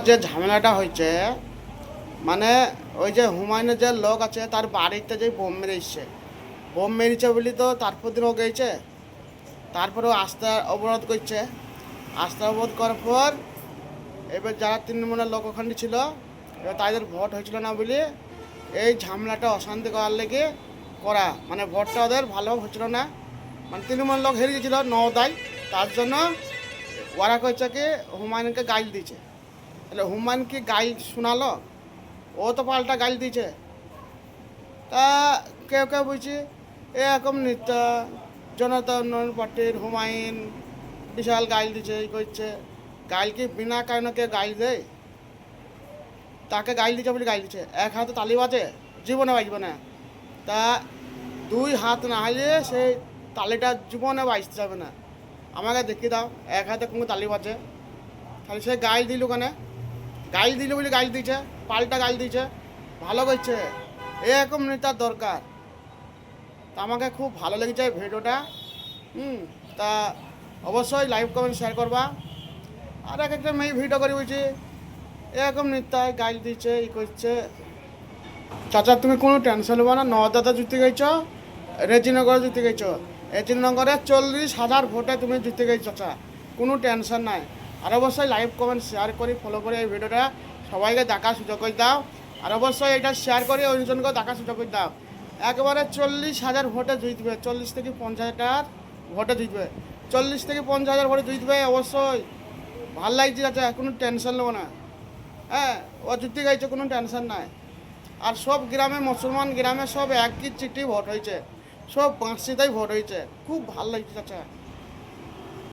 যে ঝামেলাটা হয়েছে, মানে ওই যে হুমায়ুনের যে লোক আছে তার বাড়িতে যে বোম মেরেছে, বোম মেরেছে বলি তো তারপর দিন ও গেছে, তারপরে ও আস্থা অবরোধ করছে। আস্থা অবরোধ করার পর এবার যারা তৃণমূলের লোক ওখানে ছিল, এবার তাদের ভোট হয়েছিল না বলে এই ঝামেলাটা অশান্তি করার লেগে করা, মানে ভোটটা ওদের ভালোভাবে হচ্ছিল না, মানে তৃণমূল লোক হেরে গেছিল নওদায়। তার জন্য ওরা কইছে কি হুমায়ুনকে গাইল দিয়েছে। তাহলে হুমায়ুন কি গাইল শোনালো? ও তো পাল্টা গাইল দিয়েছে। তা কেউ কেউ বুঝছি এরকম নৃত্য জনতা উন্নয়ন পার্টির হুমায়ুন বিশাল গাইল দিচ্ছে, এই করছে। গাইল কি বিনা কারণে কেউ গাইল দেয়? তাকে গাইল দিচ্ছে বলে গাইল দিচ্ছে, এক হাতে তালি বাজে? জীবনে বাজবে না। তা দুই হাত না হলে সেই তালিটা জীবনে বাজতে যাবে না। আমাকে দেখিয়ে দাও এক হাতে কোনো তালি বাজে। তাহলে সে গাইল দিল কেন? গাইল দিল বলে গাইল দিচ্ছে, পাল্টা গাইল দিচ্ছে, ভালো করছে। এরকম নেতার দরকার। তা আমাকে খুব ভালো লেগেছে ভিডিওটা। তা অবশ্যই লাইভ কমেন্ট শেয়ার করবা। আর এক একটা মেয়ে ভিডিও করে বলছি এরকম নেতায় গাইল দিচ্ছে, ই করছে। চাচা তুমি কোনো টেনশন নেবো না, নদাতে জিতে গেছ, রেজিনগরে জিতে গেছ। রেজিনগরে 40,000 ভোটে তুমি জিতে গেছো চাচা, কোনো টেনশন নাই। আর অবশ্যই লাইভ কমেন্ট শেয়ার করি, ফলো করে এই ভিডিওটা সবাইকে দেখার সুযোগ করে দাও। আর অবশ্যই এটা শেয়ার করে অন্যজনকেও দেখার সুযোগ করে দাও। একবারে 40,000 ভোটে জিতবে, 40 থেকে 50,000 ভোটে জিতবে, 40 থেকে 50,000 ভোটে জিতবে অবশ্যই। ভাল লাগছে চাচা, কোনো টেনশন নেবো না। হ্যাঁ, ও জিতে গেছে, কোনো টেনশন নাই। আর সব গ্রামে, মুসলমান গ্রামে সব একই চিঠি ভোট হয়েছে, সব 5টাই ভোট হয়েছে। খুব ভালো লাগছে চাচা।